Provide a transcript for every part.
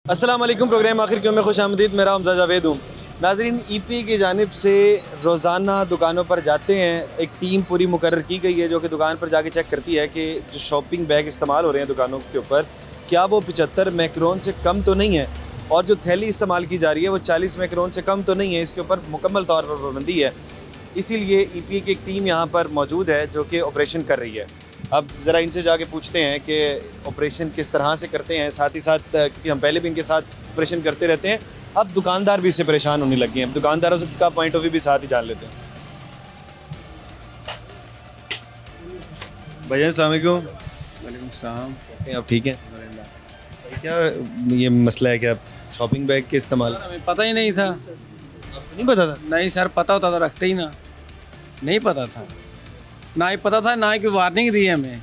अस्सलाम वालेकुम। प्रोग्राम आखिर क्यों में खुश आमदीद। मेरा हमजा जावेद हूँ। नाज़रीन, ईपी की जानिब से रोज़ाना दुकानों पर जाते हैं। एक टीम पूरी मुकर्रर की गई है जो कि दुकान पर जाके चेक करती है कि जो शॉपिंग बैग इस्तेमाल हो रहे हैं दुकानों के ऊपर, क्या वो 75 मैक्रोन से कम तो नहीं है, और जो थैली इस्तेमाल की जा रही है वो 40 मैक्रोन से कम तो नहीं है। इसके ऊपर मुकम्मल तौर पर पाबंदी है। इसीलिए ईपी की एक टीम यहाँ पर मौजूद है जो कि ऑपरेशन कर रही है। अब ज़रा इनसे जाके पूछते हैं कि ऑपरेशन किस तरह से करते हैं। साथ ही साथ क्योंकि हम पहले भी इनके साथ ऑपरेशन करते रहते हैं, अब दुकानदार भी इससे परेशान होने लगे हैं। अब दुकानदारों का पॉइंट ऑफ व्यू भी साथ ही जान लेते हैं। भैया अस्सलाम वालेकुम। वालेकुम सलाम। कैसे हैं आप? ठीक हैं भाई? क्या ये मसला है, क्या शॉपिंग बैग के इस्तेमाल हमें पता ही नहीं था। आपको नहीं पता था? नहीं सर, पता होता तो रखते ही ना। नहीं पता था, ना ही पता था, ना ही कोई वार्निंग दी है हमें।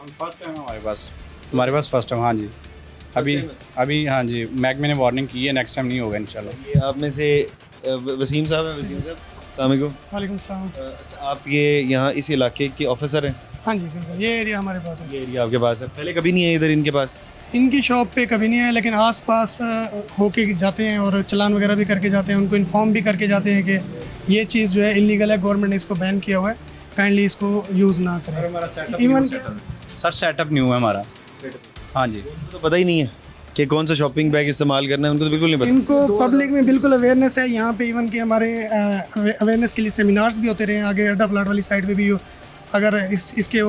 हम फर्स्ट टाइम हमारे पास फर्स्ट टाइम। हाँ जी, अभी हाँ जी, महकमे ने वार्निंग की है, नेक्स्ट टाइम नहीं होगा इंशाल्लाह। ये आप में से वसीम साहब हैं। वसीम साहब अस्सलाम वालेकुम। वालेकुम सलाम। अच्छा, आप ये यहाँ इस इलाके के ऑफिसर हैं? हाँ जी बिल्कुल, ये एरिया हमारे पास है। ये एरिया आपके पास है? पहले कभी नहीं है इधर इनके पास? इनकी शॉप पे कभी नहीं है, लेकिन आसपास होके जाते हैं और चलान वगैरह भी करके जाते हैं। उनको इन्फॉर्म भी करके जाते हैं कि ये चीज़ जो है इलीगल है, गवर्नमेंट ने इसको बैन किया हुआ है, काइंडली इसको यूज़ ना करें। इवन सर सेटअप न्यू है हमारा। हाँ जी, तो पता ही नहीं है कि कौन सा शॉपिंग बैग इस्तेमाल करना है, उनको तो बिल्कुल नहीं पता। इनको पब्लिक में बिल्कुल अवेयरनेस है। यहाँ पे इवन कि हमारे अवेयरनेस के लिए सेमिनार्स भी होते रहे हैं। आगे अड्डा प्लाट वाली साइड पे भी अगर इसके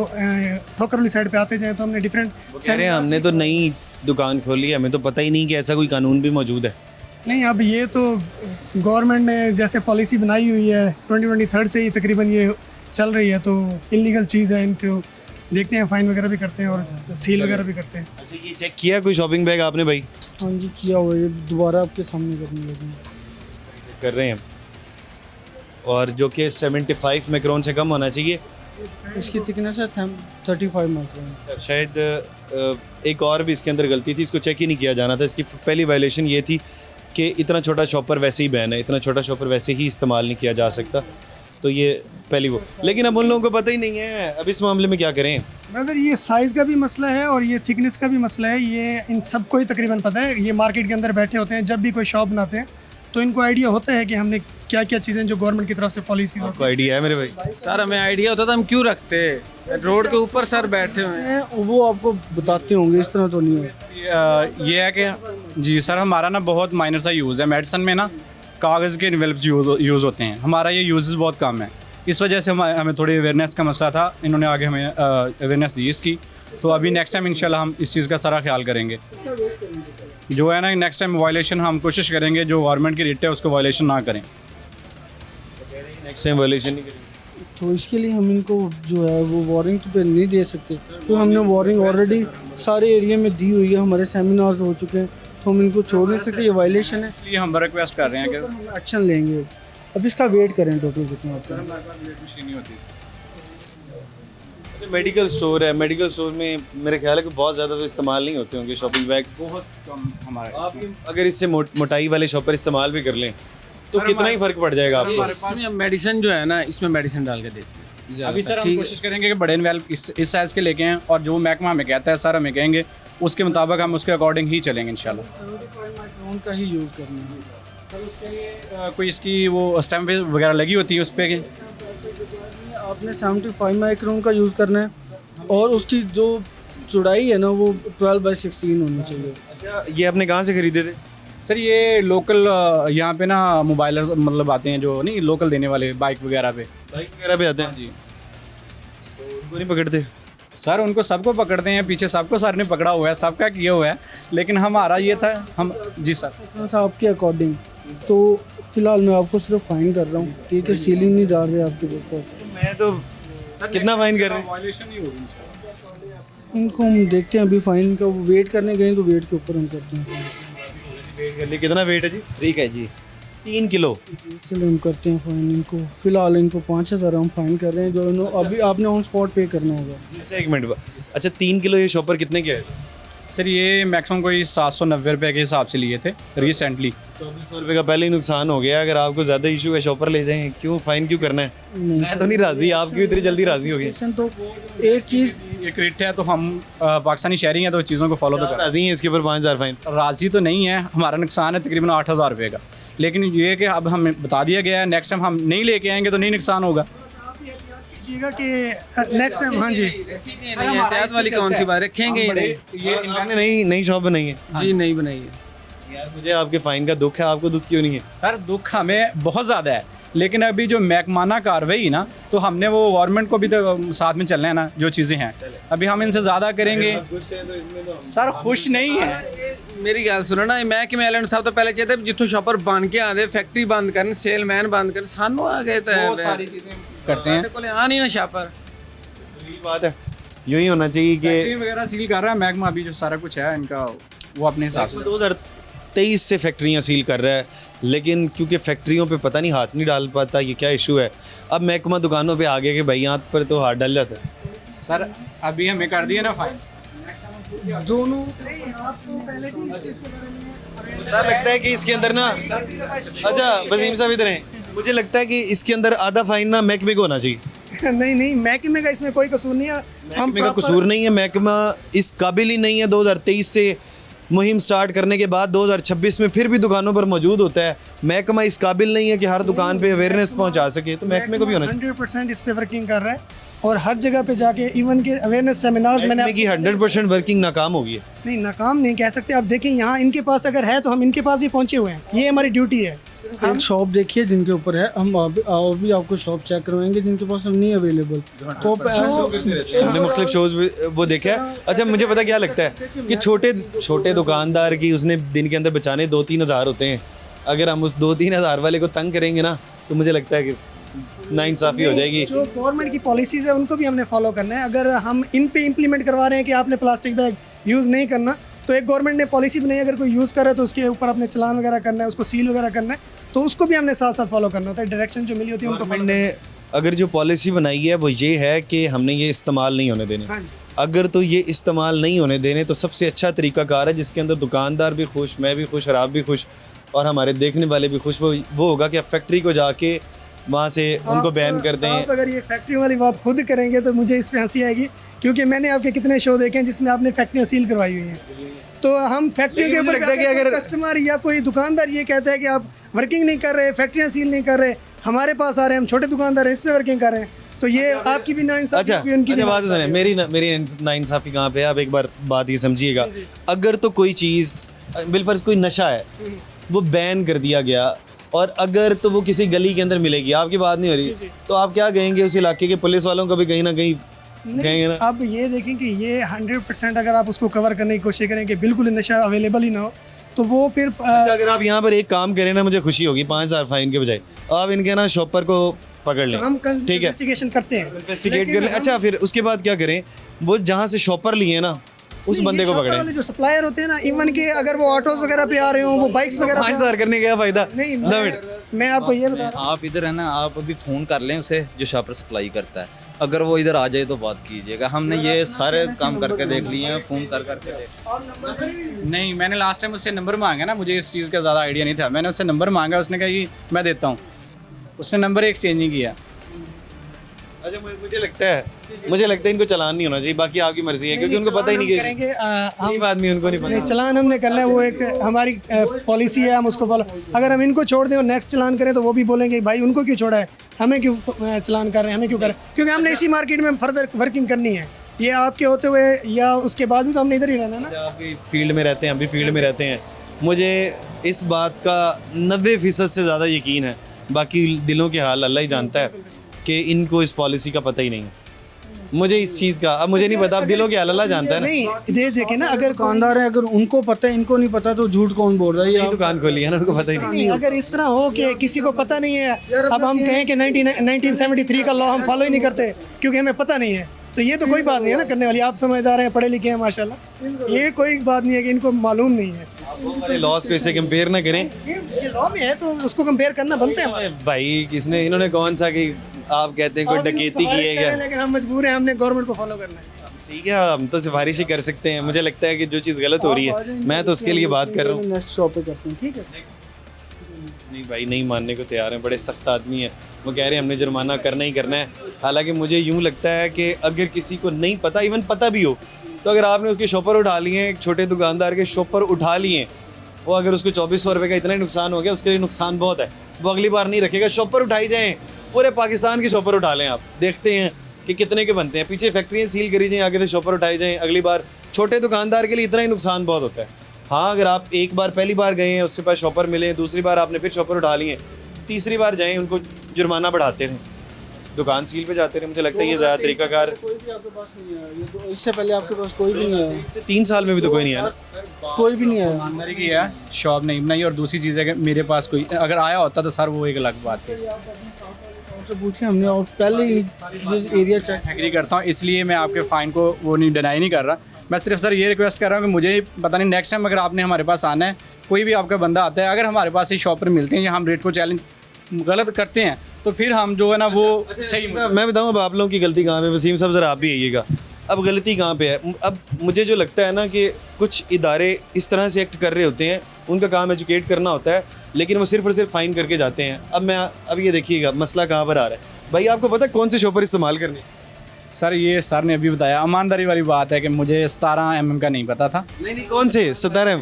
ठोकर वाली साइड पे आते जाएँ तो हमने डिफरेंट कह रहे हैं हमने तो नई दुकान खोली है, हमें तो पता ही नहीं कि ऐसा कोई कानून भी मौजूद है। नहीं, अब ये तो गवर्नमेंट ने जैसे पॉलिसी बनाई हुई है 2023 से ही तकरीबन ये चल रही है, तो इलीगल चीज़ है। इनको देखते हैं, फाइन वगैरह भी करते हैं और सील वगैरह भी करते हैं। अच्छा, ये चेक किया कोई शॉपिंग बैग आपने भाई? हाँ जी किया हुआ है, दोबारा आपके सामने करने लगे। कर रहे हैं, और जो कि 75 मैक्रोन से कम होना चाहिए। इसकी थिकनेस है 35 माइक्रोन। शायद एक और भी इसके अंदर गलती थी, इसको चेक ही नहीं किया जाना था। इसकी पहली वायलेशन ये थी कि इतना छोटा शॉपर वैसे ही बैन है, इतना छोटा शॉपर वैसे ही इस्तेमाल नहीं किया जा सकता। तो ये पहली वो, लेकिन अब उन लोगों को पता ही नहीं है। अब इस मामले में क्या करें? ब्रदर, ये साइज़ का भी मसला है और ये थिकनेस का भी मसला है। ये इन सबको ही तकरीबन पता है। ये मार्केट के अंदर बैठे होते हैं, जब भी कोई शॉप बनाते हैं तो इनको आइडिया होता है कि हमने क्या क्या चीज़ें जो गवर्नमेंट की तरफ से पॉलिसीज होती आपको आइडिया है मेरे भाई? सर हमें आइडिया होता था, हम क्यों रखते। रोड के ऊपर सर बैठे हुए हैं। हैं वो आपको बताते होंगे, इस तरह तो नहीं हो। ये है कि जी सर, हमारा ना बहुत माइनर सा यूज़ है। मेडिसन में ना कागज़ के इन्वेल्प यूज़ होते हैं, हमारा ये यूज़ बहुत कम है। इस वजह से हमें थोड़ी अवेयरनेस का मसला था, इन्होंने आगे हमें अवेयरनेस दी इसकी। तो अभी नेक्स्ट टाइम इंशाल्लाह हम इस चीज़ का सारा ख्याल करेंगे। जो है ना, नेक्स्ट टाइम वायलेशन हम कोशिश करेंगे जो गवर्नमेंट की रेट है उसको वायलेशन ना करें। नेक्स्ट टाइम वायलेशन नहीं करेंगे। तो इसके लिए हम इनको जो है वो वार्निंग तो नहीं दे सकते, तो हमने वार्निंग ऑलरेडी सारे एरिया में दी हुई है। हमारे सेमिनार्स हो चुके हैं, तो हम इनको छोड़ नहीं सकते। ये वायलेशन है, इसलिए हम रिक्वेस्ट कर रहे हैं कि हम एक्शन लेंगे। अब इसका वेट करें टोटल कितना होता है। नहीं होती। मेडिकल स्टोर है, मेडिकल स्टोर में मेरे ख्याल है कि बहुत ज़्यादा तो इस्तेमाल नहीं होते होंगे शॉपिंग बैग। बहुत कम हमारा आप अगर इससे मोटाई वाले शॉपर इस्तेमाल भी कर लें तो कितना ही फ़र्क पड़ जाएगा आपको? इसमें मेडिसिन जो है ना, इसमें मेडिसिन डाल के देते हैं। अभी सर हम कोशिश करेंगे कि बड़े इन्वेल्व इस साइज़ के लेके आएँ, और जो महकमा हमें कहता है सर हमें कहेंगे उसके मुताबिक हम उसके अकॉर्डिंग ही चलेंगे इंशाल्लाह। 75 माइक्रोन का ही यूज़ करना है सर उसके लिए कोई इसकी वो स्टैम्प वगैरह लगी होती है उस पर? आपने 75 माइक्रोन का यूज़ करना है, और उसकी जो चौड़ाई है ना वो 12/16 होनी चाहिए। अच्छा, ये आपने कहाँ से ख़रीदे थे? सर ये लोकल यहाँ पे ना मोबाइलर्स मतलब आते हैं जो नहीं लोकल देने वाले, बाइक वगैरह पे। बाइक वगैरह पे आते हैं जी तो उनको नहीं पकड़ते? सर उनको सबको पकड़ते हैं, पीछे सबको सर ने पकड़ा हुआ है, सबका किया हुआ है, लेकिन हमारा ये था हम जी सर आपके अकॉर्डिंग तो फिलहाल मैं आपको सिर्फ फाइन कर रहा हूँ, ठीक है। सीलिंग नहीं डाल रहे आपके ऊपर। मैं तो कितना फाइन कर रहे हैं? वायलेशन ही होगी। इनको हम देखते हैं, अभी फाइन का वो वेट करने गए तो वेट के ऊपर हम करते हैं। वेट कर लिए। कितना वेट है जी? ठीक है जी, 3 किलो। इसलिए हम करते हैं फाइन इनको। फिलहाल इनको 5000 हम फाइन कर रहे हैं, जो इन्होंने अभी आपने ऑन स्पॉट पे करना होगा। अच्छा, 1 मिनट। अच्छा, 3 किलो ये शॉपर कितने के है? सर ये मैक्सिमम कोई 790 रुपये के हिसाब से लिए थे रिसेंटली। 2400 रुपये का पहले ही नुकसान हो गया। अगर आपको ज़्यादा इशू है शॉपर ले जाएं, क्यों फ़ाइन क्यों करना है? नहीं मैं तो नहीं राज़ी, आप क्यों इतनी जल्दी राज़ी हो गई? तो एक चीज़ ये क्रिट है तो हम पाकिस्तानी शहरी हैं तो चीज़ों को फॉलो तो आप कर राजी हैं इसके ऊपर 5,000 फाइन? राज़ी तो नहीं है, हमारा नुकसान है तकरीबन 8,000 रुपये का, लेकिन ये कि अब हमें बता दिया गया है नेक्स्ट टाइम हम नहीं लेके आएंगे तो नहीं नुकसान होगा। कीजिएगा कि नेक्स्ट टाइम। हाँ जी, एहतियात वाली कौन सी बात रखेंगे ही नहीं। ये इन्होंने नई शॉप बनाई है जी नहीं बनाई है। यार, मुझे आपके फाइन का दुख है, आपको दुख क्यों नहीं है? सर दुख हमें बहुत ज़्यादा है, लेकिन अभी जो महकमाना कार्रवाई ना तो हमने वो गवर्नमेंट को भी तो साथ में चलना है ना, जो चीज़ें हैं अभी हम इनसे ज़्यादा करेंगे। सर खुश नहीं है। मेरी गल सुनो ना, मैं कि मैं सब तो पहले चाहते जितों शॉपर बन के आते फैक्ट्री बंद करन, सेलमैन बंद कर, सानू आ गए तो सारी चीज़ें करते हैं। को आ नहीं ना शॉपर। यही बात है, यूँ ही होना चाहिए कि फैक्ट्री वगैरह सील कर रहा है महकमा, अभी जो सारा कुछ है इनका वो अपने हिसाब से। 2023 से फैक्ट्रियाँ सील कर रहा है, लेकिन क्योंकि फैक्ट्रियों पे पता नहीं हाथ नहीं डाल पाता, ये क्या इशू है। अब महकमा दुकानों पे आ गया कि भाई यहाँ पर तो हाथ डाल जाता है। सर अभी हमें कर दिया ना फाइन दोनों आपको पहले भी इस चीज़ के बारे में सर लगता है कि इसके अंदर ना, अच्छा वसीम साहब इधर हैं, मुझे लगता है कि इसके अंदर आधा फाइन ना महकमे को होना चाहिए। नहीं महकमे का इसमें कोई कसूर नहीं है। महकमे का कसूर नहीं है, महकमा इस काबिल ही नहीं है। 2023 से मुहिम स्टार्ट करने के बाद 2026 में फिर भी दुकानों पर मौजूद होता है। महकमा इस काबिल नहीं है कि हर दुकान पे अवेयरनेस पहुंचा सके, तो महकमे को भी होना चाहिए। 100% इस पे वर्किंग कर रहा है और हर जगह पे जाके इवन के अवेयरनेस सेमिनार्स महकमे की 100% वर्किंग नाकाम हो गई है। नहीं नाकाम नहीं कह सकते। आप देखें यहाँ इनके पास अगर है तो हम इनके पास भी पहुँचे हुए हैं, ये हमारी ड्यूटी है। एक शॉप देखिए जिनके ऊपर है, हम और भी आपको शॉप चेक करवाएंगे जिनके पास हम नहीं अवेलेबल। तो हमने मुख्तलिफ शोज वो देखा है। अच्छा मुझे पता क्या लगता है कि छोटे दुकानदार की उसने दिन के अंदर बचाने 2-3 हज़ार होते हैं। अगर हम उस 2-3 हज़ार वाले को तंग करेंगे ना, तो मुझे लगता है कि नाइंसाफ़ी हो जाएगी। जो गवर्नमेंट की पॉलिसीज़ है उनको भी हमने फॉलो करना है। अगर हम इन पे इम्प्लीमेंट करवा रहे हैं कि आपने प्लास्टिक बैग यूज़ नहीं करना, तो एक गवर्नमेंट ने पॉलिसी बनाई, अगर कोई यूज़ कर रहा है तो उसके ऊपर अपने चलान वगैरह करना है, उसको सील वगैरह करना है, तो उसको भी हमने साथ साथ फॉलो करना होता है। डायरेक्शन जो मिली होती है उनको गवर्नमेंट ने अगर जो पॉलिसी बनाई है वो ये है कि हमने ये इस्तेमाल नहीं होने देने। अगर तो ये इस्तेमाल नहीं होने देने तो सबसे अच्छा तरीक़ाकार है जिसके अंदर दुकानदार भी खुश, मैं भी खुश और आप भी खुश और हमारे देखने वाले भी खुश, वो होगा कि आप फैक्ट्री को जाके वहाँ से उनको बैन कर दें। आप अगर ये फैक्ट्री वाली बात खुद करेंगे तो मुझे इस पे हंसी आएगी, क्योंकि मैंने आपके कितने शो देखे हैं जिसमें आपने फैक्ट्रियाँ सील करवाई हुई हैं। तो हम फैक्ट्रियों के ऊपर लगता है कि अगर कस्टमर या कोई दुकानदार ये कहता है कि आप वर्किंग नहीं कर रहे, फैक्ट्रियाँ सील नहीं कर रहे, हमारे पास आ रहे हैं, हम छोटे दुकानदार हैं, इस पे वर्किंग कर रहे हैं, तो ये आपकी भी नाइंसाफ़ी अच्छा, होगी, उनकी भी बात सुने, मेरी नाइंसाफ़ी कहाँ पे है। आप एक बार बात ये समझिएगा, अगर तो कोई चीज़ बिलफर्ज कोई नशा है वो बैन कर दिया गया और अगर तो वो किसी गली के अंदर मिलेगी, आपकी बात नहीं हो रही, तो आप क्या कहेंगे उस इलाके के पुलिस वालों को भी कहीं ना कहीं कहेंगे ना। अब ये देखें कि ये 100% अगर आप उसको कवर करने की कोशिश करें कि बिल्कुल नशा अवेलेबल ही ना हो, तो वो फिर अच्छा, अगर आप यहाँ पर एक काम करें ना, मुझे खुशी होगी 5,000 फाइन के बजाय आप इनके ना शॉपर को पकड़ लें, हम ठीक है, इन्वेस्टिगेशन करते हैं, इन्वेस्टिगेट कर लें। अच्छा फिर उसके बाद क्या करें, वो जहाँ से शॉपर लिए ना उस बंदे को पकड़े। वाले जो सप्लायर होते हैं ना, इवन के अगर वो ऑटोज वगैरह पे आ रहे हो, वो बाइक्स वगैरह पे 5,000 करने का क्या फ़ायदा। नहीं, मैं आपको ये बता रहा हूँ, आप इधर है ना, आप अभी फ़ोन कर लें उसे जो शॉपर सप्लाई करता है, अगर वो इधर आ जाए तो बात कीजिएगा। हमने ये सारे काम करके देख लिए हैं, फ़ोन कर करके देख। नहीं, मैंने लास्ट टाइम उससे नंबर मांगा ना, मुझे इस चीज़ का ज़्यादा आइडिया नहीं था, मैंने उससे नंबर मांगा, उसने कहा कि मैं देता हूँ, उसने नंबर एक्सचेंज नहीं किया। अच्छा मुझे लगता है इनको चलान नहीं होना चाहिए, बाकी आपकी मर्जी है, क्योंकि उनको पता ही नहीं कि करेंगे गरीब आदमी उनको नहीं नहीं, पता। चलान हमने करना है, वो एक हमारी पॉलिसी है, हम उसको फॉलो। अगर हम इनको छोड़ दें और नेक्स्ट चलान करें तो वो भी बोलेंगे भाई उनको क्यों छोड़ा है, हमें क्यों चलान कर रहे हैं, हमें क्यों कर रहे हैं, क्योंकि हमने इसी मार्केट में फर्दर वर्किंग करनी है। ये आपके होते हुए या उसके बाद भी तो हमने इधर ही रहना है ना। आप फील्ड में रहते हैं, हम भी फील्ड में रहते हैं, मुझे इस बात का 90% से ज़्यादा यकीन है, बाकी दिलों के हाल अल्लाह ही जानता है कि इनको इस पॉलिसी का पता ही नहीं है। मुझे इस चीज़ का अब मुझे नहीं पता, अब दिलों के हाल अल्लाह जानता है ना। नहीं ये देखें ना, अगर दुकानदार है, अगर उनको पता है इनको नहीं पता तो झूठ कौन बोल रहा है। यही दुकान खोली है ना, उनको पता ही नहीं। नहीं, अगर इस तरह हो कि किसी को पता नहीं है, अब हम कहें कि 1973 का लॉ हम फॉलो ही नहीं करते क्योंकि हमें पता नहीं है, तो ये तो कोई बात नहीं है ना करने वाली। आप समझदार हैं, पढ़े लिखे हैं माशाल्लाह, ये कोई बात नहीं है कि इनको मालूम नहीं है। वो वाले लॉस पे इसे कंपेयर ना करें। ये लॉ में है तो उसको कंपेयर करना बनता है हमारा। भाई किसने, इन्होंने कौन सा कि आप कहते हैं कोई डकैती की है क्या? लेकिन हम मजबूर हैं, हमने गवर्नमेंट को फॉलो करना है। ठीक है, हम तो सिफारिश ही कर सकते हैं। मुझे लगता है कि जो चीज़ गलत हो रही है मैं तो उसके लिए बात कर रहा हूँ। नेक्स्ट शॉप पे करते हैं, ठीक है। नहीं भाई, नहीं मानने को तैयार हैं, बड़े सख्त आदमी हैं। वो कह रहे हैं हमने जुर्माना करना ही करना है। हालांकि मुझे यूँ लगता है कि अगर किसी को नहीं पता, इवन पता भी हो, तो अगर आपने उसके शॉपर उठा लिए हैं, एक छोटे दुकानदार के शॉपर उठा लिए हैं, वो अगर उसको 2400 रुपये का इतना ही नुकसान हो गया, उसके लिए नुकसान बहुत है। वो अगली बार नहीं रखेगा। शॉपर उठाई जाएँ, पूरे पाकिस्तान के शॉपर उठा लें, आप देखते हैं कि कितने के बनते हैं। पीछे फैक्ट्रियाँ सील करी जाएँ, आगे से शॉपर उठाए जाएँ, अगली बार छोटे दुकानदार के लिए इतना ही नुकसान बहुत होता है। हाँ, अगर आप एक बार पहली बार गए हैं, उसके पास शॉपर मिले, दूसरी बार आपने फिर शॉपर उठा लिए, तीसरी बार जाएँ, उनको जुर्माना बढ़ाते रहें, दुकान सील पे जाते रहे। मुझे लगता है ये ज़्यादा तरीकाकार। कोई भी आपके पास नहीं है, ये तो इससे पहले आपके पास कोई भी नहीं है, इससे 3 साल में भी तो कोई नहीं आया ना। कोई भी नहीं है। ईमानदारी की है, शॉप नहीं बनाई। और दूसरी चीज़ है कि मेरे पास कोई अगर आया होता तो सर वो एक अलग बात है। से पूछे हमने, और पहले एरिया चेक। एग्री करता हूँ, इसलिए मैं आपके फ़ाइन को वो नहीं डिनाई नहीं कर रहा। मैं सिर्फ सर ये रिक्वेस्ट कर रहा हूँ कि मुझे पता नहीं नेक्स्ट टाइम अगर आपने हमारे पास आना है, कोई भी आपका बंदा आता है, अगर हमारे पास ये शॉपर मिलते हैं या हम रेट को चैलेंज गलत करते हैं, तो फिर हम जो है ना वो सही। मैं बताऊँ अब आप लोगों की गलती कहाँ पे, वसीम साहब ज़रा आप भी आइएगा। अब गलती कहाँ पे है? अब मुझे जो लगता है ना कि कुछ इदारे इस तरह से एक्ट कर रहे होते हैं, उनका काम एजुकेट करना होता है, लेकिन वो सिर्फ और सिर्फ फ़ाइन करके जाते हैं। अब ये देखिएगा मसला कहाँ पर आ रहा है। भाई आपको पता है कौन से शॉपर इस्तेमाल करने? सर ये सर ने अभी बताया, ईमानदारी वाली बात है कि मुझे 17 mm का नहीं पता था। नहीं, कौन से 17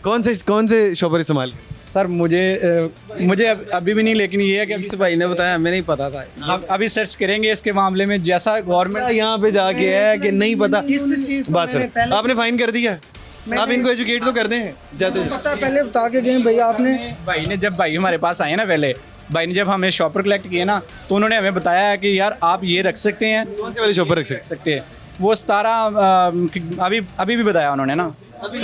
कौन से शॉपर इस्तेमाल करने? सर मुझे अभी भी नहीं, लेकिन ये है कि इस भाई ने बताया, हमें नहीं पता था। हम अभी सर्च करेंगे इसके मामले में, जैसा गवर्नमेंट यहाँ पे जाके है कि नहीं पता। इस चीज को बात मैंने सर, पहले आपने फाइन कर दिया, आप इनको एजुकेट तो कर दें जाते। पता पहले बता के गए भैया आपने। जब भाई हमारे पास आए ना, पहले भाई ने जब हमें शॉपर कलेक्ट किए ना, तो उन्होंने हमें बताया कि यार आप ये रख सकते हैं, कौन से वाले शॉपर रख सकते हैं। वो 17 अभी भी बताया उन्होंने ना। अभी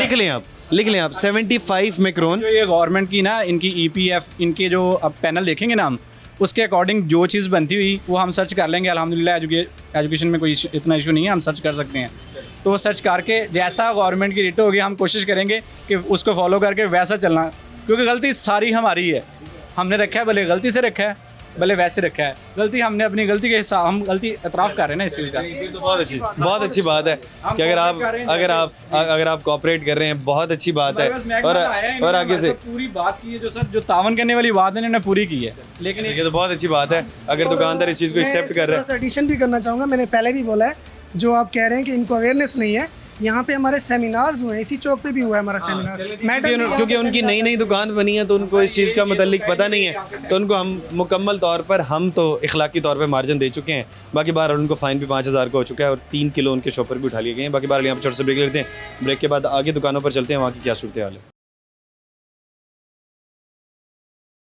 लिख लें आप 75 मैक्रोन। जो ये गवर्नमेंट की ना, इनकी EPF, इनके जो अब पैनल देखेंगे ना हम, उसके अकॉर्डिंग जो चीज़ बनती हुई वो हम सर्च कर लेंगे। अल्हम्दुलिल्लाह एजुकेशन में कोई इतना इशू नहीं है, हम सर्च कर सकते हैं। तो सर्च करके जैसा गवर्नमेंट की रेट होगी, हम कोशिश करेंगे कि उसको फॉलो करके वैसा चलना, क्योंकि गलती सारी हमारी है। हमने रखा है, भले गलती से रखा है, भले वैसे रखा है, गलती हमने अपनी गलती के हिसाब, हम गलती एतराफ़ कर रहे हैं ना इस चीज़ का। तो बहुत अच्छी बात है कि अगर आप कोऑपरेट कर रहे हैं, बहुत अच्छी बात है। और आगे से पूरी बात की है, जो सर जो तावन करने वाली बात है इन्होंने पूरी की है। लेकिन ये तो बहुत अच्छी बात है अगर दुकानदार इस चीज़ को एक्सेप्ट कर रहे हैं। एडिशन भी करना चाहूँगा, मैंने पहले भी बोला है, जो आप कह रहे हैं कि इनको अवेयरनेस नहीं है, यहाँ पे हमारे सेमिनार्स हुए हैं, इसी चौक पे भी हुआ है हमारा सेमिनार। क्योंकि उनकी नई दुकान बनी है, तो उनको इस चीज़ का मतलब पता नहीं है, तो उनको हम मुकम्मल तौर पर, हम तो इखलाकी तौर पर मार्जिन दे चुके हैं। बाकी बार उनको फ़ाइन भी 5000 का हो चुका है और 3 किलो उनके शॉपर भी उठा लिए गए हैं। बाकी बार यहाँ पर छोटे से ब्रेक लेते हैं, ब्रेक के बाद आगे दुकानों पर चलते हैं, वहाँ की क्या सूरत हाल है।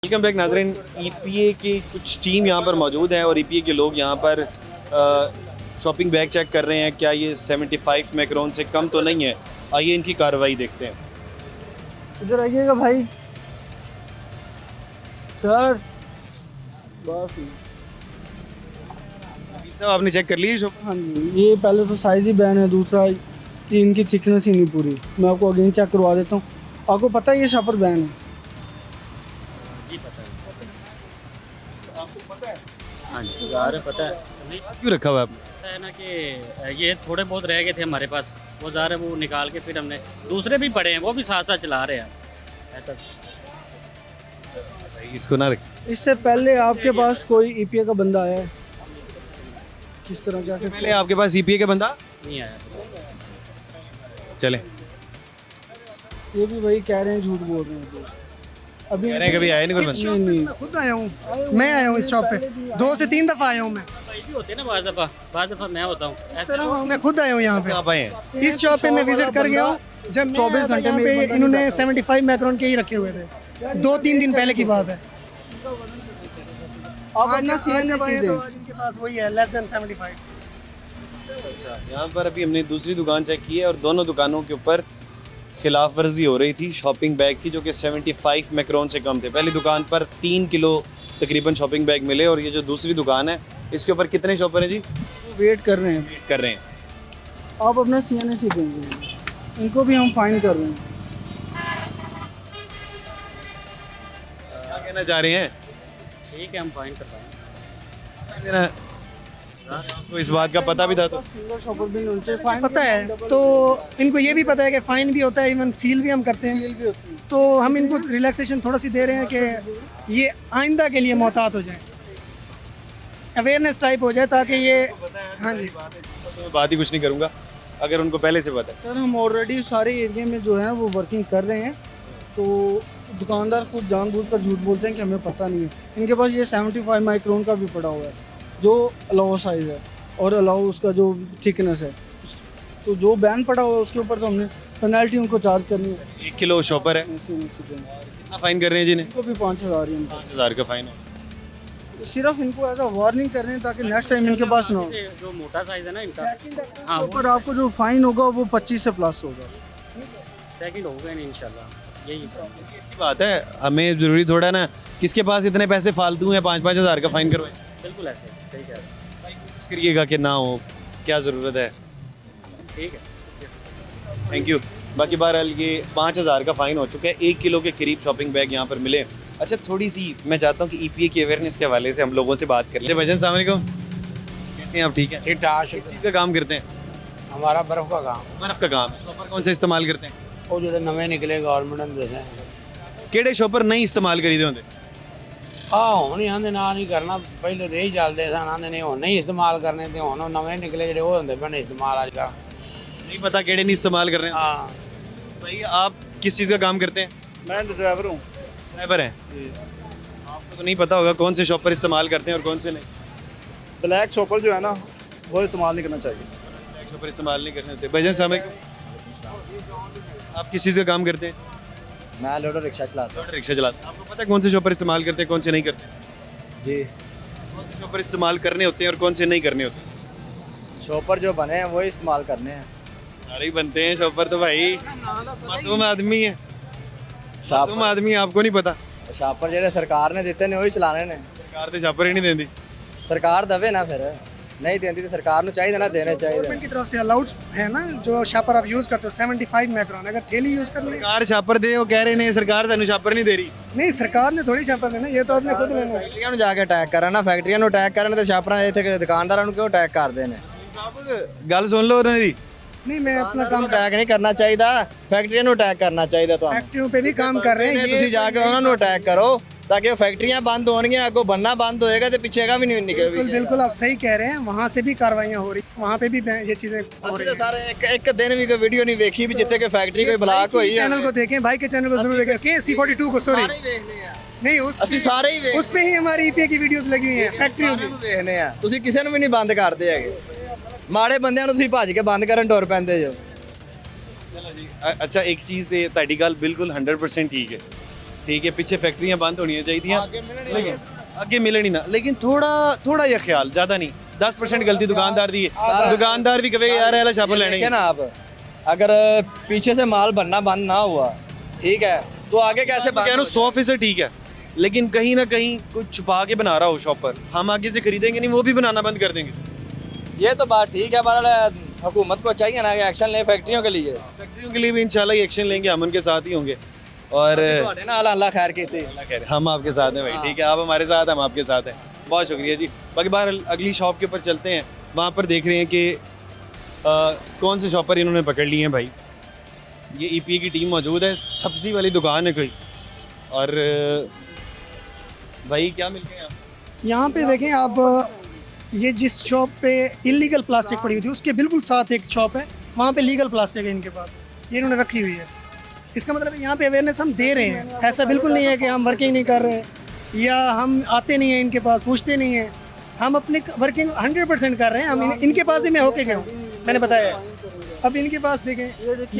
वेलकम बैक नाज़रीन। EPA की कुछ टीम यहाँ पर मौजूद है और EPA के लोग यहाँ पर शॉपिंग बैग चेक कर रहे हैं, क्या ये 75 मैक्रोन से कम तो नहीं है। आइए इनकी कार्रवाई देखते हैं। इधर आइएगा भाई। सर बस साहब आपने चेक कर ली शॉप? हाँ जी, ये पहले तो साइज़ ही बैन है, दूसरा कि इनकी थिकनेस ही नहीं पूरी। मैं आपको अगेन चेक करवा देता हूँ। आपको पता है ये शॉपर बैन है? हाँ जी, ज़ाहिर पता है। क्यों रखा हुआ है आपने? ऐसा है ना कि ये थोड़े बहुत रह गए थे हमारे पास, वो ज़ाहिर है वो निकाल के फिर हमने, दूसरे भी पड़े हैं वो भी साथ साथ चला रहे हैं ऐसा। इसको ना रख। इससे पहले आपके पास कोई EPA का बंदा आया है? किस तरह क्या इससे पहले आपके पास EPA का बंदा नहीं आया। चले? ये भी वही कह रहे हैं, झूठ बोल रहे हैं। अभी कह रहे हैं कभी आया नहीं कोई बंदा। नहीं, मैं खुद आया हूँ, मैं आया हूँ इस शॉप पे 2 से 3 दफ़ा आया हूँ मैं। भाई भी होते हैं ना बाज़ दफ़ा मैं होता हूँ ऐसे। मैं खुद आया हूँ यहाँ पे, आप आए हैं? इस शॉप पे मैं विजिट कर गया हूँ। जब 24 घंटे में पे इन्होंने 75 मैक्रोन के ही रखे हुए थे, 2-3 दिन पहले की बात है। आज जब आए तो आज इनके पास वही है, लेस देन 75। यहाँ पर अभी हमने दूसरी दुकान चेक की है और दोनों दुकानों के ऊपर खिलाफ वर्जी हो रही थी शॉपिंग बैग की, जो कि 75 मैक्रोन से कम थे। पहली दुकान पर 3 किलो तकरीबन शॉपिंग बैग मिले और ये जो दूसरी दुकान है इसके ऊपर कितने शॉपर हैं जी? वेट कर रहे हैं। वेट कर रहे हैं। आप अपना CNS ही देंगे, इनको भी हम फाइन कर रहे हैं। क्या कहना चाह रहे हैं? ठीक है, हम फाइन करवाएंगे। देना आपको इस बात का पता भी था तो सिंगल शॉपर भी नहीं होनी चाहिए, फाइन पता है तो इनको ये भी पता है कि फ़ाइन भी होता है, इवन सील भी हम करते हैं। भी होती है। तो हम इनको रिलैक्सेशन थोड़ा सी दे रहे हैं कि ये आइंदा के लिए मोहतात हो जाए, अवेयरनेस टाइप हो जाए, ताकि ये हाँ जी तो मैं बात ही कुछ नहीं करूँगा अगर उनको पहले से पता है। सर हम ऑलरेडी सारे एरिया में जो है वो वर्किंग कर रहे हैं, तो दुकानदार खुद जानबूझकर झूठ बोलते हैं कि हमें पता नहीं है। इनके पास ये 75 माइक्रोन का भी पड़ा हुआ है जो अलाउ साइज़ है और अलाउ उसका जो थिकनेस है, तो जो बैन पड़ा हुआ है उसके ऊपर तो हमने पेनल्टी उनको चार्ज करनी है। 1 किलो शॉपर है, कितना फाइन कर रहे हैं जी? इनको भी 5,000 ही इनको। 5,000 का फाइन हो। सिर्फ इनको एज अ वार्निंग कर रहे हैं ताकि नेक्स्ट टाइम इनके पास ना हो। ये जो मोटा साइज है ना इनका, हाँ, ऊपर आपको जो फाइन होगा वो 25 से प्लस होगा। सेकंड होगा नहीं इंशाल्लाह, यही सब। अच्छी बात है, हमें ज़रूरी थोड़ा ना किसके पास इतने पैसे फालतू हैं 5-5 हज़ार का फाइन करवाएं। बिल्कुल ऐसे सही कह रहे हैं। कोशिश करिएगा कि ना हो, क्या ज़रूरत है। ठीक है, थैंक यू। बाकी बहरहाल ये 5,000 का फ़ाइन हो चुका है, 1 किलो के करीब शॉपिंग बैग यहाँ पर मिले। अच्छा, थोड़ी सी मैं चाहता हूँ कि EPA की अवेयरनेस के हवाले से हम लोगों से बात कर लें। भजन अस्सलाम वालेकुम, कैसे हैं आप? ठीक है। ठीक ठाक। किस चीज़ का काम करते हैं? हमारा बर्फ का काम, बर्फ़ का काम है। शॉपर कौन सा इस्तेमाल करते हैं? वो जो नवे निकले गवर्नमेंट ने दसे केड़े शॉपर नहीं इस्तेमाल करीदे होंगे? ਹੁਣ ਆਂਦੇ ਨਾ ਨਹੀਂ ਕਰਨਾ, ਪਹਿਲੇ ਦੇ ਹੀ ਚੱਲਦੇ ਸਨ, ਆਂਦੇ ਨੇ ਹੁਣ ਨਹੀਂ ਇਸਤੇਮਾਲ ਕਰਨੇ ਤੇ ਹੁਣ ਉਹ ਨਵੇਂ ਨਿਕਲੇ ਜਿਹੜੇ ਉਹ ਹੁੰਦੇ ਪਏ ਨੇ ਇਸਤੇਮਾਲ ਅੱਜ ਕੱਲ੍ਹ। नहीं पता केड़े नहीं इस्तेमाल कर रहे हैं। ਹਾਂ भाई आप किस चीज़ का काम करते हैं? मैं ड्राइवर हूँ। ड्राइवर हैं। आपको तो नहीं पता होगा कौन से शॉपर इस्तेमाल करते हैं और कौन से नहीं। ब्लैक शॉपर जो है ना वो इस्तेमाल नहीं करना चाहिए। शॉपर इस्तेमाल नहीं करने होते। भजन साहब आप किस चीज़ का काम करते हैं? मैं ऑटो रिक्शा चलाता ऑटो रिक्शा चलाते हैं। आपको पता है कौन से शॉपर इस्तेमाल करते हैं कौन से नहीं करते? हूँ जी। कौन से शॉपर इस्तेमाल करने होते हैं और कौन से नहीं करने होते? शॉपर जो बने हैं वो इस्तेमाल करने हैं। सारे ही बनते हैं शॉपर तो भाई, मासूम आदमी है, मासूम आदमी है, आपको नहीं पता। शॉपर जेडे सरकार ने दिते ने वही चलाने ने। सरकार तो शॉपर ही नहीं देती। सरकार दवे ना, फिर नहीं देती तो सरकार को चाहिए ना देने चाहिए। गवर्नमेंट की तरफ से अलाउड है ना जो शापर आप यूज़ करते हो 75 माइक्रोन, अगर थैली यूज़ करने सरकार छापर दे, वो कह रहे नहीं सरकार सानू छापर नहीं दे रही। नहीं, सरकार ने थोड़ी छापर लेना, ये तो आपने खुद लेना है। फैक्ट्रियां ਨੂੰ ਜਾ ਕੇ ਅਟੈਕ ਕਰਨ ਨਾ, ਫੈਕਟਰੀਆਂ ਨੂੰ ਅਟੈਕ ਕਰਨ ਤੇ ਸ਼ਾਪਰਾਂ ਇੱਥੇ ਦੁਕਾਨਦਾਰਾਂ ਨੂੰ ਕਿਉਂ ਅਟੈਕ ਕਰਦੇ ਨੇ? गल सुन लो ਉਹਨਾਂ ਦੀ। नहीं, मैं अपना ਕੰਮ काम ਅਟੈਕ ਨਹੀਂ ਕਰਨਾ ਚਾਹੀਦਾ, ਫੈਕਟਰੀਆਂ ਨੂੰ ਅਟੈਕ ਕਰਨਾ ਚਾਹੀਦਾ ਤੁਹਾਨੂੰ। फैक्ट्रियों पे भी काम कर रहे हैं ਤੁਸੀਂ ਜਾ ਕੇ ਉਹਨਾਂ ਨੂੰ ਅਟੈਕ ਕਰੋ ਤਾਂ ਕਿ ਉਹ ਫੈਕਟਰੀਆਂ ਬੰਦ ਹੋਣਗੀਆਂ, ਅੱਗੋਂ ਬੰਨਾ ਬੰਦ होएगा ਤੇ ਪਿੱਛੇਗਾ ਵੀ ਨਹੀਂ ਨਿਕਲ बिल्कुल बिल्कुल आप सही कह रहे हैं, वहाँ से भी कार्रवाइयाँ हो रही, वहाँ पे भी ये चीज़ें हो ਅਸੀਂ रही ਤਾਂ ਸਾਰੇ ਇੱਕ ਦਿਨ ਵੀ ਕੋਈ ਵੀਡੀਓ ਨਹੀਂ ਵੇਖੀ ਵੀ जिथे कोई फैक्ट्री कोई ब्लाक होई है। चैनल को देखें, भाई के चैनल को जरूर देखें, के C42 को, सॉरी ਸਾਰੇ ਵੇਖਨੇ ਆ नहीं, उस ਅਸੀਂ ਸਾਰੇ ਹੀ ਵੇਖ उस पे ही हमारी EPA की वीडियोस लगी हुई हैं फैक्ट्रियों ਸਾਰਿਆਂ की। ਨੂੰ ਵੇਖਨੇ ਆ, ਤੁਸੀਂ ਕਿਸੇ ਨੂੰ ਵੀ ਨਹੀਂ ਬੰਦ ਕਰਦੇ ਹੈਗੇ। ਮਾੜੇ ਬੰਦਿਆਂ ਨੂੰ ਤੁਸੀਂ ਭੱਜ ਕੇ ਬੰਦ ਕਰਨ ਟੁਰ ਪੈਂਦੇ ਜੋ। अच्छा, एक चीज़ ते ਤੁਹਾਡੀ ਗੱਲ ਬਿਲਕੁਲ 100% ठीक है, ठीक है, पीछे फैक्ट्रियां बंद होनी चाहिए, लेकिन आगे मिलन ही ना, लेकिन थोड़ा यह ख्याल, ज़्यादा नहीं, 10% गलती दुकानदार दी है। दुकानदार भी कहे यार ये छापर लेने देखिए ना आप, अगर पीछे से माल बनना बंद ना हुआ, ठीक है, तो आगे कैसे कह रहा हूँ 100% ठीक है, लेकिन कहीं ना कहीं कुछ छुपा के बना रहा हो शॉपर, हम आगे से खरीदेंगे नहीं, वो भी बनाना बंद कर देंगे। ये तो बात ठीक है, पर हुकूमत को चाहिए ना कि एक्शन ले फैक्ट्रियों के लिए। फैक्ट्रियों के लिए भी इंशाल्लाह ही एक्शन लेंगे, हम उनके साथ ही होंगे और ਤੁਹਾਡੇ ਨਾਲ अल्लाह खैर की थी। खैर हम आपके साथ हैं भाई, ठीक है, आप हमारे साथ, हम आपके साथ हैं। बहुत शुक्रिया जी। बाकी बाहर अगली शॉप के ऊपर चलते हैं, वहाँ पर देख रहे हैं कि कौन से शॉपर इन्होंने पकड़ लिए हैं भाई। ये EPA की टीम मौजूद है, सब्जी वाली दुकान है कोई, और भाई क्या मिल गए आप? यहाँ पे देखें आप, ये जिस शॉप पे इलीगल प्लास्टिक पड़ी हुई थी उसके बिल्कुल साथ एक शॉप है, वहाँ पे लीगल प्लास्टिक है इनके पास, ये इन्होंने रखी हुई है। इसका मतलब है यहाँ पे अवेयरनेस हम दे रहे हैं, ऐसा बिल्कुल नहीं है कि हम वर्किंग नहीं कर रहे या हम आते नहीं हैं इनके पास, पूछते नहीं हैं, हम अपनी वर्किंग 100% कर रहे हैं। हम इनके पास ही मैं होके गया हूँ, मैंने बताया। अब इनके पास देखें,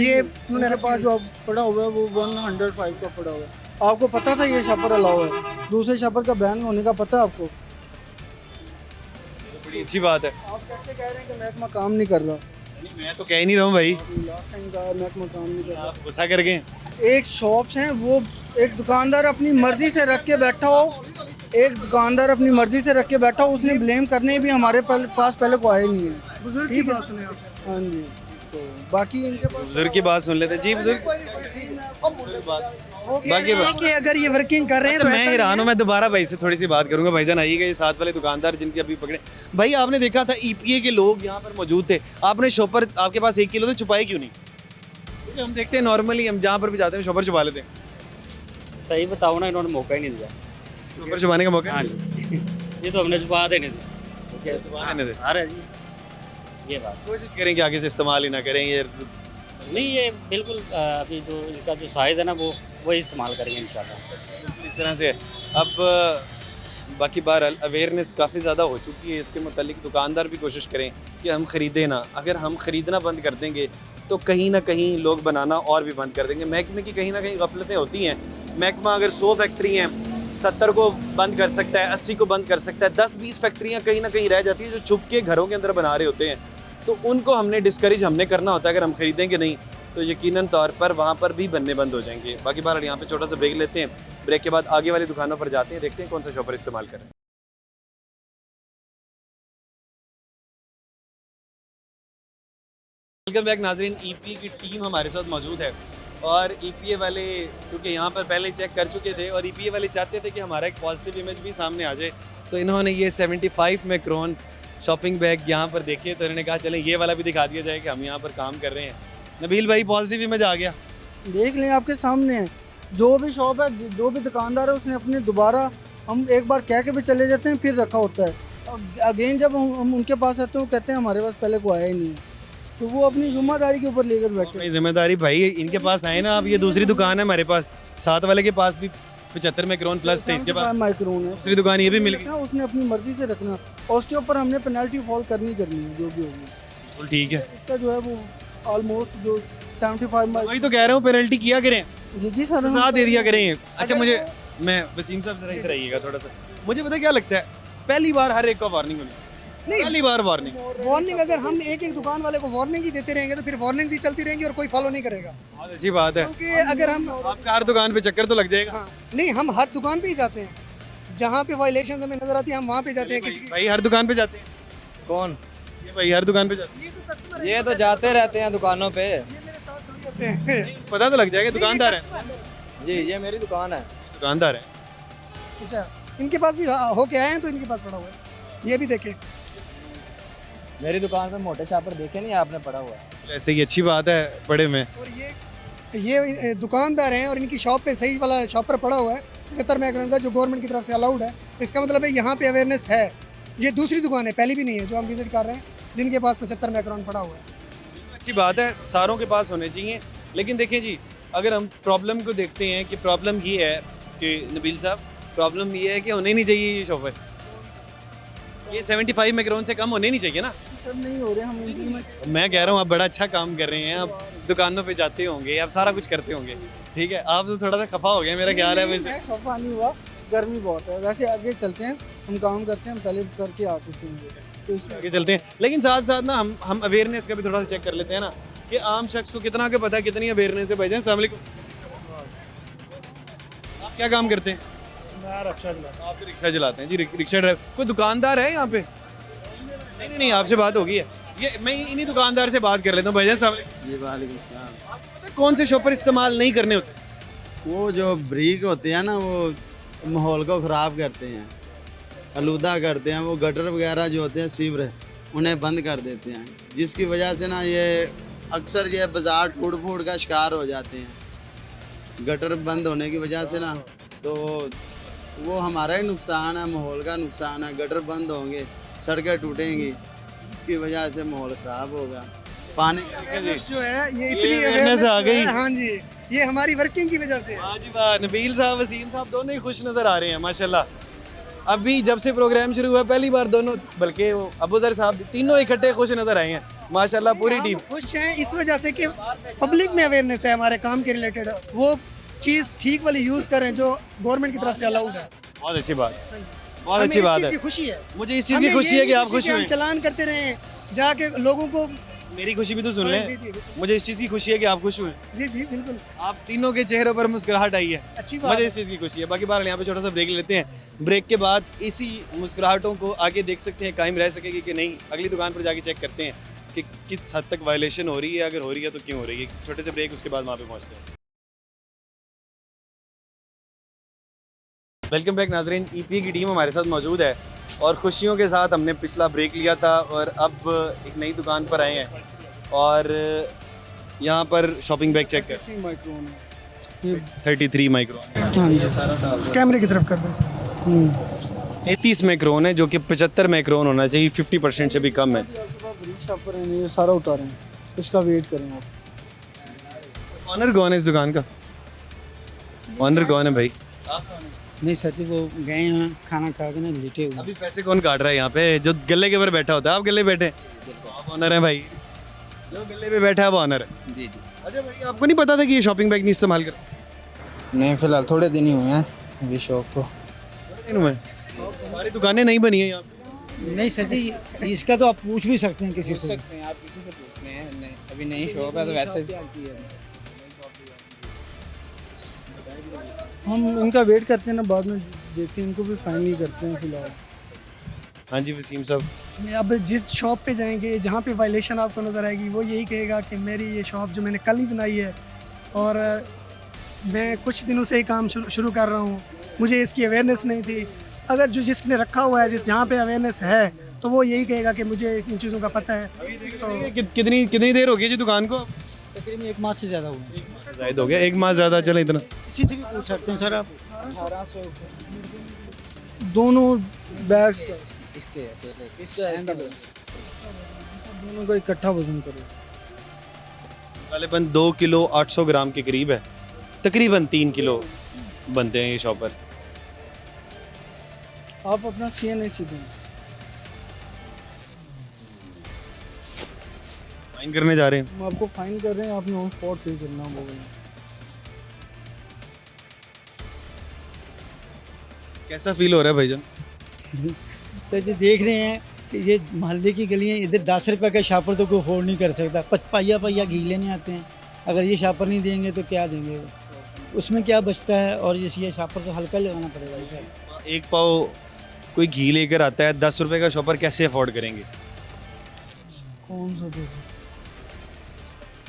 ये मेरे पास जो पड़ा हुआ है वो 105 का पड़ा हुआ है। आपको पता था ये शॉपर अलाउ है? दूसरे शॉपर का बैन होने का पता है आपको? बड़ी अच्छी बात है। आप कैसे कह रहे हैं कि महकमा काम नहीं कर रहा? मैं तो कह ही नहीं रहा हूँ भाई, लास्ट टाइम का महकमा काम नहीं कर रहा। आप गुस्सा कर गए। एक शॉप्स हैं, वो एक दुकानदार अपनी मर्जी से रख के बैठा हो, एक दुकानदार अपनी मर्जी से रख के बैठा हो, उसने ब्लेम करने भी हमारे पास पहले को आए नहीं है। बुजुर्ग की बात सुने आप। हाँ जी, तो बाकी इनके पास बुजुर्ग की बात सुन लेते जी। बुजुर्ग बाकी कि अगर ये वर्किंग कर रहे हैं अच्छा, तो मैं हैरान हूँ। मैं दोबारा भाई से थोड़ी सी बात करूंगा। भाईजान आइएगा, ये साथ वाले दुकानदार जिनके अभी पकड़े। भाई आपने देखा था ईपीए के लोग यहाँ पर मौजूद थे, आपने शॉपर आपके पास 1 किलो तो छुपाए क्यों नहीं? क्योंकि हम देखते हैं नॉर्मली हम जहाँ पर भी जाते हैं शॉपर छुपा लेते हैं। सही बताओ ना, इन्होंने मौका ही नहीं दिया। शॉपर छुपाने का मौका हाँ नहीं जी ये तो हमने छुपा देने दिया। छुपा देने दे। अरे जी ये बात कोशिश करें कि आगे से इस्तेमाल ही ना करें ये। नहीं, ये बिल्कुल अभी जो इनका जो साइज़ है ना वो वही इस्तेमाल करेंगे इंशाल्लाह। इस तरह से है। अब बाकी बहरहाल अवेयरनेस काफ़ी ज़्यादा हो चुकी है इसके मतलब दुकानदार भी कोशिश करें कि हम ख़रीदें ना। अगर हम ख़रीदना बंद कर देंगे तो कहीं ना कहीं लोग बनाना और भी बंद कर देंगे। महकमे की कहीं ना कहीं गफलतें होती हैं। महकमा अगर 100 फैक्ट्री हैं 70 को बंद कर सकता है, 80 को बंद कर सकता है, 10-20 फैक्ट्रियाँ कहीं ना कहीं रह जाती हैं जो छुप के घरों के अंदर बना रहे होते हैं। तो उनको हमने डिस्करेज हमने करना होता है। अगर हम खरीदेंगे नहीं तो यकीनन तौर पर वहाँ पर भी बनने बंद हो जाएंगे। बाकी बार यहाँ पे छोटा सा ब्रेक लेते हैं। ब्रेक के बाद आगे वाली दुकानों पर जाते हैं, देखते हैं कौन सा शॉपर इस्तेमाल करें। वेलकम बैक नाजरीन। ईपी की टीम हमारे साथ मौजूद है और ईपीए वाले क्योंकि यहाँ पर पहले चेक कर चुके थे और ईपीए वाले चाहते थे कि हमारा एक पॉजिटिव इमेज भी सामने आ जाए, तो इन्होंने ये 75 माइक्रोन शॉपिंग बैग यहाँ पर देखे तो इन्होंने कहा चलें ये वाला भी दिखा दिया जाए कि हम यहाँ पर काम कर रहे हैं। नबील भाई पॉजिटिव इमेज आ गया। देख लें आपके सामने है, जो भी शॉप है जो भी दुकानदार है उसने अपने दोबारा हम एक बार कह के भी चले जाते हैं फिर रखा होता है। अगेन जब हम उनके पास आते हैं वो कहते हैं हमारे पास पहले को आया ही नहीं है, तो वो अपनी जिम्मेदारी के ऊपर लेकर बैठे। अपनी जिम्मेदारी भाई इनके पास आए ना। अब ये दूसरी दुकान है हमारे पास, साथ वाले के पास भी 75 माइक्रोन प्लस थे, इसके पास माइक्रोन है, दूसरी दुकान ये भी मिल गई। उसने अपनी मर्जी से रखना और उसके ऊपर हमने पेनल्टी फॉल करनी है जो भी होगी। बिल्कुल ठीक है। इसका जो है वो ऑलमोस्ट जो 75 वही तो कह रहा हूँ पेनल्टी किया करें, जी सर सजा दे दिया करें। अच्छा अगर मुझे मैं वसीम साहब जरा इधर आइएगा थोड़ा सा। मुझे पता क्या लगता है, पहली बार हर एक को वार्निंग होनी, नहीं पहली बार वार्निंग। वार्निंग अगर हम एक एक दुकान वाले को वार्निंग ही देते रहेंगे तो फिर वार्निंग ही चलती रहेंगी और कोई फॉलो नहीं करेगा। बहुत अच्छी बात है। क्योंकि अगर हम आपका हर दुकान पे चक्कर तो लग जाएगा। हाँ, नहीं हम हर दुकान पे ही जाते हैं, जहाँ पे वायलेशन हमें नजर आती है हम वहाँ पे जाते हैं। किसी की भाई हर दुकान पे जाते हैं। कौन? ये भाई हर दुकान पे जाते ये तो कस्टमर ये तो जाते रहते हैं दुकानों पे। ये मेरे साथ थोड़ी होते हैं। हैं। पता तो लग जाएगा दुकानदार है। जी ये मेरी दुकान है। दुकानदार है। अच्छा इनके पास भी होके आए हैं तो इनके पास पड़ा हुआ है, ये भी देखे। मेरी दुकान पे मोटे छापर देखे नहीं आपने, पड़ा हुआ है। ऐसे ही अच्छी बात है बड़े में। और ये दुकानदार हैं और इनकी शॉप पे सही वाला शॉपर पड़ा हुआ है 75 माइक्रोन का जो गवर्नमेंट की तरफ से अलाउड है। इसका मतलब है यहाँ पे अवेयरनेस है। ये दूसरी दुकान है, पहली भी नहीं है जो हम विजिट कर रहे हैं जिनके पास 75 माइक्रोन पड़ा हुआ है। अच्छी बात है, सारों के पास होने चाहिए। लेकिन देखिए जी, अगर हम प्रॉब्लम को देखते हैं कि प्रॉब्लम ये है कि नबील साहब प्रॉब्लम ये है कि होने नहीं चाहिए ये शॉपर। ये 75 माइक्रोन से कम होने नहीं चाहिए ना। सर नहीं हो रहे हम इम्प्लीमेंट। मैं कह रहा हूँ आप बड़ा अच्छा काम कर रहे हैं। आप दुकानों पे जाते होंगे, आप सारा कुछ करते होंगे, ठीक है। आप तो थोड़ा सा खफा हो गए मेरा ख्याल है वैसे। खफा नहीं हुआ, गर्मी बहुत है। वैसे आगे चलते हैं, हम काम करते हैं, हम पहले करके आ चुके हैं तो इसलिए आगे चलते हैं। लेकिन साथ साथ ना हम अवेयरनेस का भी थोड़ा सा चेक कर लेते हैं ना कि आम शख्स को कितना के पता है, कितनी अवेयरनेस है। भाईजान अस्सलाम वालेकुम, आप क्या काम करते हैं? मैं रक्षा आप रिक्शा चलाते हैं जी, रिक्शा ड्राइवर। कोई दुकानदार है यहाँ पे? नहीं नहीं, आपसे बात होगी है। ये मैं इन्हीं दुकानदार से बात कर लेता हूँ। भाईजान अस्सलाम वालेकुम। जी वालेकुम सलाम। आपको पता है कौन से शॉपर इस्तेमाल नहीं करने होते? वो जो ब्रीक होते हैं ना वो माहौल को ख़राब करते हैं, आलूदा करते हैं। वो गटर वगैरह जो होते हैं सीवर उन्हें बंद कर देते हैं, जिसकी वजह से ना ये अक्सर ये बाज़ार टूट फूट का शिकार हो जाते हैं। गटर बंद होने की वजह से ना तो वो हमारा ही नुकसान है, माहौल का नुकसान है। गटर बंद होंगे, सड़कें टूटेंगी, जिसकी वजह से माहौल ख़राब होगा। पानी अवेयरनेस जो है ये इतनी awareness आ गई। हाँ जी, ये हमारी वर्किंग की वजह से है। वाह जी वाह, नबील साहब वसीम साहब दोनों ही खुश नज़र आ रहे हैं माशाल्लाह। अभी जब से प्रोग्राम शुरू हुआ पहली बार दोनों, बल्कि वो अबूजर साहब तीनों इकट्ठे खुश नज़र आए हैं माशाल्लाह पूरी हम टीम। खुश हैं इस वजह से कि पब्लिक में अवेयरनेस है हमारे काम के रिलेटेड, वो चीज़ ठीक वाली यूज़ करें जो गवर्नमेंट की तरफ से अलाउड है। बहुत अच्छी बात, बहुत हमें अच्छी इस बात चीज़ है। की खुशी है। मुझे इस चीज़ हमें की खुशी ये है कि नहीं आप खुश कि हम हुए। चलान करते रहे जाके लोगों को। मेरी खुशी भी तो सुन जी, लें। जी, बिल्कुल। मुझे इस चीज़ की खुशी है कि आप खुश हुए। जी जी बिल्कुल, आप तीनों के चेहरों पर मुस्कुराहट आई है, अच्छी बात मुझे है। इस चीज़ की खुशी है। बाकी बार यहाँ पे छोटा सा ब्रेक लेते हैं। ब्रेक के बाद इसी मुस्कुराहटों को आगे देख सकते हैं कायम रह सकेगी कि नहीं। अगली दुकान पर जाके चेक करते हैं कि किस हद तक वायलेशन हो रही है, अगर हो रही है तो क्यों हो रही है। छोटे से ब्रेक, उसके बाद वहाँ पे पहुँचते हैं। वेलकम बैक नाजरीन। ईपी की टीम हमारे साथ मौजूद है और खुशियों के साथ हमने पिछला ब्रेक लिया था और अब एक नई दुकान पर आए हैं और यहाँ पर शॉपिंग बैग चेक कर माइक्रोन 33 माइक्रोन हाँ जी, कैमरे की तरफ कर दो। 33 माइक्रोन है जो कि 75 माइक्रोन होना चाहिए, 50% से भी कम है। शॉपर है, ये सारा उतारें, इसका वेट करें आप। ऑनर कौन है इस दुकान का? ऑनर कौन है भाई? नहीं सर जी, वो गए हैं खाना खा के ना लेटे हुए। अभी पैसे कौन काट रहा है यहाँ पे? जो गले के ऊपर बैठा होता है। आप गले बैठे? आप ऑनर हैं भाई। जो गले पे बैठा है वो ऑनर है। जी जी। अच्छा भाई, आपको नहीं पता था कि ये शॉपिंग बैग नहीं इस्तेमाल कर? नहीं फिलहाल थोड़े दिन ही हुए हैं अभी शॉप को। थोड़े दिन हुए? सारी दुकानें नहीं बनी है यहाँ पे। नहीं सर जी, इसका तो आप पूछ भी सकते हैं किसी से। आप किसी से पूछते हैं, नहीं अभी नई शॉप है तो वैसे हम इनका वेट करते हैं ना, बाद में देखते हैं, इनको भी फाइन नहीं करते हैं फिलहाल। हाँ जी वसीम साहब। अब जिस शॉप पे जाएंगे, जहाँ पे वायलेशन आपको नज़र आएगी, वो यही कहेगा कि मेरी ये शॉप जो मैंने कल ही बनाई है और मैं कुछ दिनों से ही काम शुरू कर रहा हूँ, मुझे इसकी अवेयरनेस नहीं थी। अगर जो जिसने रखा हुआ है, जहाँ पे अवेयरनेस है, तो वो यही कहेगा कि मुझे इन चीज़ों का पता है। तो कितनी देर हो गई जी दुकान को? तकरीबन 1 माह से ज़्यादा हुआ। जायद हो गया, 1 माह ज़्यादा चले इतना। किसी से भी पूछ सकते हैं सर आप। 1800 दोनों बैग इसके दोनों का इकट्ठा वजन करो। गालिबन 2 किलो 800 ग्राम के करीब है, तकरीबन 3 किलो बनते हैं ये शॉपर। आप अपना CNAC दें। फाइन करने जा रहे हैं। हम आपको फाइन कर रहे हैं, आपने ऑन स्पॉट पे करना होगा। कैसा फील हो रहा है भाईजान? सर जी देख रहे हैं कि ये मोहल्ले की गलियाँ, इधर 10 रुपये का शापर तो कोई अफोर्ड नहीं कर सकता। पहिया घी लेने आते हैं, अगर ये शापर नहीं देंगे तो क्या देंगे वो? उसमें क्या बचता है? और ये शापर तो हल्का लगाना पड़ेगा सर। 1 पाव कोई घी लेकर आता है, 10 रुपए का शॉपर कैसे अफोर्ड करेंगे? कौन सा देखो,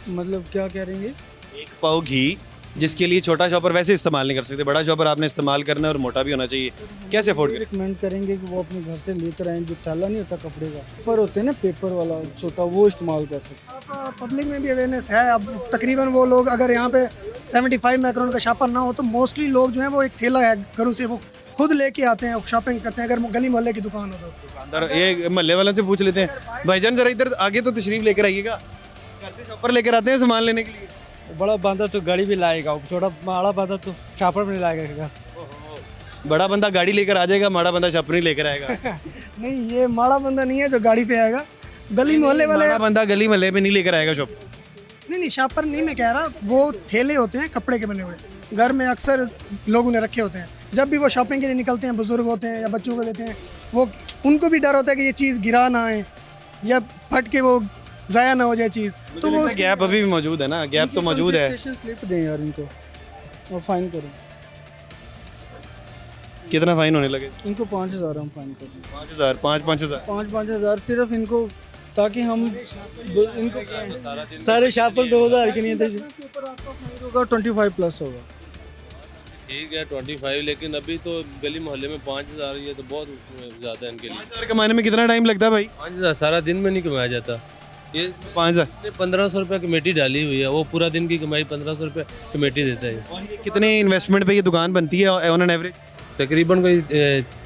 मतलब क्या कह रहे हैं? 1 पाव घी जिसके लिए छोटा शॉपर वैसे इस्तेमाल नहीं कर सकते, बड़ा शॉपर आपने इस्तेमाल करना है और मोटा भी होना चाहिए, कैसे अफोर्ड करें? रिकमेंड करेंगे कि वो अपने घर से लेकर आएँ, जो थैला नहीं होता कपड़े का, पेपर होते हैं ना, पेपर वाला छोटा, वो इस्तेमाल कर सकते हैं। आप पब्लिक में भी अवेयरनेस है। अब तकरीबन वो लोग, अगर यहाँ पे 75 माइक्रोन का शापर ना हो, तो मोस्टली लोग जो हैं वो एक थैला है घरों से, वो खुद लेके आते हैं, शॉपिंग करते हैं। अगर गली मोहल्ले की दुकान हो तो दुकानदार ये मोहल्ले वालों से पूछ लेते हैं। भाईजान जरा इधर आगे तो तशरीफ लेकर आइएगा। घर से शॉपर लेकर आते हैं सामान लेने के लिए। बड़ा बंदा तो गाड़ी भी लाएगा, छोटा माड़ा बंदा तो शापर भी नहीं लाएगा। बड़ा बंदा गाड़ी लेकर आ जाएगा, माड़ा बंदा शॉपर नहीं लेकर आएगा। नहीं, ये माड़ा बंदा नहीं है जो गाड़ी पे आएगा, गली मोहल्ले वाले। माड़ा बंदा गली मोहल्ले में नहीं लेकर आएगा शॉपर। नहीं, शापर नहीं मैं कह रहा, वो थैले होते हैं कपड़े के बने हुए, घर में अक्सर लोगों ने रखे होते हैं। जब भी वो शॉपिंग के लिए निकलते हैं, बुजुर्ग होते हैं या बच्चों को देते हैं, वो उनको भी डर होता है कि ये चीज़ गिरा ना आए या फट के वो ज़ाया ना हो जाए चीज़। तो वो गैप अभी भी मौजूद है ना, गैप तो मौजूद है। स्लिप दें यार इनको और फाइन करें। कितना फाइन होने लगे? इनको 5000 हम फाइन कर दें। 5000 5-5000 5-5000 सिर्फ इनको, ताकि हम इनको सारे शापर 2000 के नहीं थे। ऊपर आपका फाइन होगा 25 प्लस होगा। ठीक है 25, लेकिन अभी तो गली मोहल्ले में 5000, ये तो बहुत ज़्यादा है इनके लिए। 5000 कमाने में कितना टाइम लगता है भाई? 5000 सारा दिन में नहीं कमाया जाता। ये 5000 1500 रुपये कमेटी डाली हुई है, वो पूरा दिन की कमाई 1500 रुपये कमेटी देता है। और ये कितने इन्वेस्टमेंट पे ये दुकान बनती है ऑन एन एवरेज? तकरीबन कोई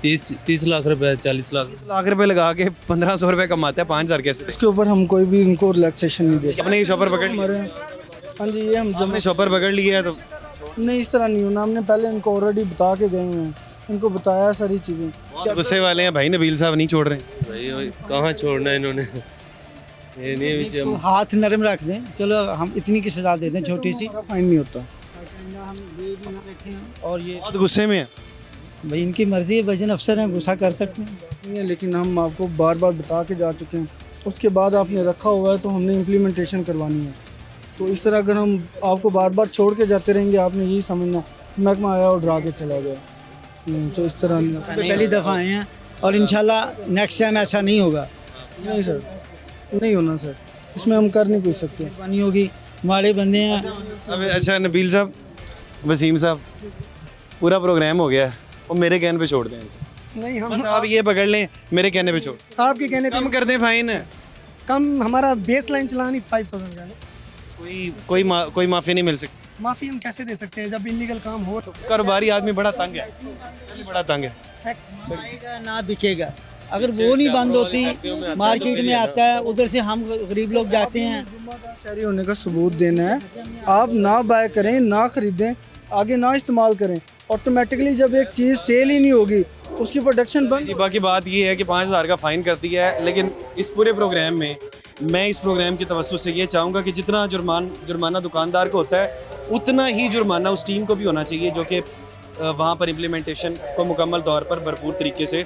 30 लाख रुपए, 40 लाख। 30 लाख रुपए लगा के 1500 रुपये कमाते हैं, 5000 कैसे? इसके ऊपर हम कोई भी इनको रिलैक्सेशन नहीं दे सकते। अपने शॉपर पकड़ हमारे हाँ जी, ये हम हमने शॉपर पकड़ लिया है तो नहीं, इस तरह नहीं होना। हमने पहले इनको ऑलरेडी बता के गए हैं, इनको बताया सारी चीज़ें। गुस्से वाले हैं भाई, नबील साहब नहीं छोड़ रहे। भाई कहाँ छोड़ना है इन्होंने, ये नहीं बीच तो हाथ नरम रख दें, चलो हम इतनी की सजा दे दें छोटी सी, फाइन नहीं होता। हम ये भी ना रखें, और ये बहुत गुस्से में है भाई इनकी मर्जी है, भजन अफसर हैं, गुस्सा कर सकते हैं। लेकिन हम आपको बार बार बता के जा चुके हैं, उसके बाद आपने रखा हुआ है तो हमने इम्प्लीमेंटेशन करवानी है। तो इस तरह अगर हम आपको बार बार छोड़ के जाते रहेंगे, आपने यही समझना महकमा आया और डरा के चला गया। तो इस तरह पहली दफ़ा आए हैं और इंशाल्लाह नेक्स्ट टाइम ऐसा नहीं होगा। नहीं सर, नहीं होना सर, इसमें हम कर नहीं कुछ सकते। पानी होगी, हमारे बंदे हैं। अब अच्छा नबील साहब, वसीम साहब, पूरा प्रोग्राम हो गया, वो मेरे कहने पे छोड़ दें नहीं हम बस आप ये पकड़ लें मेरे कहने पे छोड़ आपके कहने पे कम कर दें फाइन कम हमारा बेस लाइन चलानी 5000 का है। कोई माफ़ी नहीं मिल सकती माफ़ी हम कैसे दे सकते हैं जब इलीगल काम हो। कारोबारी आदमी बड़ा तंग है बड़ा तंग है आएगा ना बिकेगा, अगर वो नहीं बंद होती मार्केट में आता है, उधर से हम गरीब लोग जाते हैं। शहरी होने का सबूत देना है, आप ना बाय करें, ना खरीदें, आगे ना इस्तेमाल करें। ऑटोमेटिकली जब एक चीज़ सेल ही नहीं होगी उसकी प्रोडक्शन बंद। बाकी बात ये है कि 5000 का फ़ाइन कर दिया है, लेकिन इस पूरे प्रोग्राम में मैं इस प्रोग्राम की तवज्जो से ये चाहूँगा कि जितना जुर्माना दुकानदार को होता है उतना ही जुर्माना उस टीम को भी होना चाहिए जो कि वहाँ पर इम्प्लीमेंटेशन को मुकम्मल तौर पर भरपूर तरीके से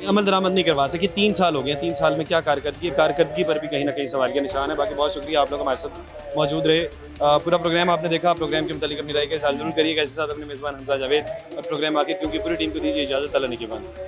अमल दरामद नहीं करवा सकी। 3 साल हो गए, 3 साल में क्या कारकर्दगी पर भी कहीं ना कहीं सवाल के निशान है। बाकी बहुत शुक्रिया आप लोग हमारे साथ मौजूद रहे। पूरा प्रोग्राम आपने देखा, प्रोग्राम के मुतालिक अपनी राय का इज़हार ज़रूर करिएगा। इसके साथ अपने मेज़बान हमजा जावेद और प्रोग्राम आगे क्योंकि पूरी टीम को दीजिए इजाज़त। अल्लाह निगहबान।